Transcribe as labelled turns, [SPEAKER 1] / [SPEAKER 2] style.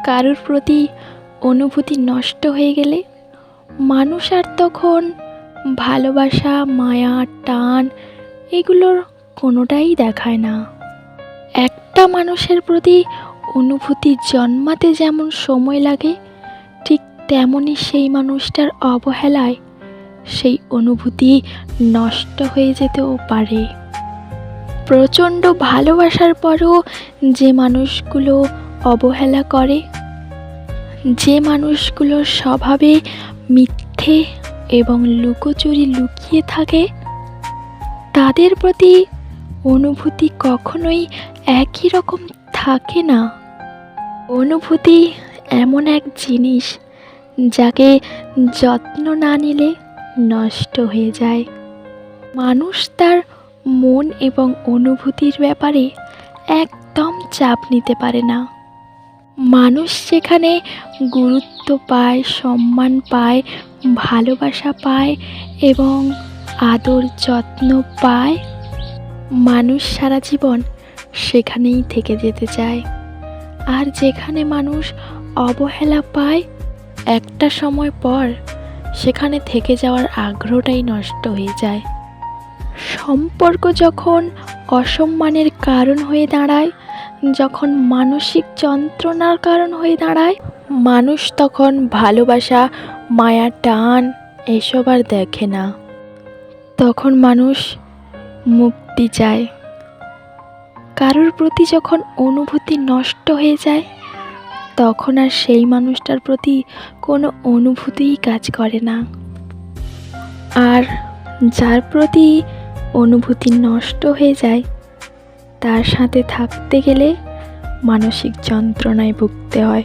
[SPEAKER 1] কারোর প্রতি অনুভূতি নষ্ট হয়ে গেলে মানুষ আর তখন ভালোবাসা, মায়া, টান এগুলোর কোনোটাই দেখায় না। একটা মানুষের প্রতি অনুভূতি জন্মাতে যেমন সময় লাগে, ঠিক তেমনই সেই মানুষটার অবহেলায় সেই অনুভূতি নষ্ট হয়ে যেতেও পারে। প্রচণ্ড ভালোবাসার পরও যে মানুষগুলো অবহেলা করে, যে মানুষগুলোর স্বভাবে মিথ্যে এবং লুকোচুরি লুকিয়ে থাকে, তাদের প্রতি অনুভূতি কখনোই একই রকম থাকে না। অনুভূতি এমন এক জিনিস যাকে যত্ন না নিলে নষ্ট হয়ে যায়। মানুষ তার মন এবং অনুভূতির ব্যাপারে একদম চাপ নিতে পারে না। মানুষ যেখানে গুরুত্ব পায়, সম্মান পায়, ভালোবাসা পায় এবং আদর যত্ন পায়, মানুষ সারা জীবন সেখানেই থেকে যেতে চায়। আর যেখানে মানুষ অবহেলা পায়, একটা সময় পর সেখানে থেকে যাওয়ার আগ্রহটাই নষ্ট হয়ে যায়। সম্পর্ক যখন অসম্মানের কারণ হয়ে দাঁড়ায়, যখন মানসিক যন্ত্রণার কারণ হয়ে দাঁড়ায়, মানুষ তখন ভালোবাসা, মায়া, টান এসব আর দেখে না। তখন মানুষ মুক্তি চায়। কারোর প্রতি যখন অনুভূতি নষ্ট হয়ে যায়, তখন আর সেই মানুষটার প্রতি কোনো অনুভূতিই কাজ করে না। আর যার প্রতি অনুভূতি নষ্ট হয়ে যায়, তার সাথে থাকতে গেলে মানসিক যন্ত্রণায় ভুগতে হয়।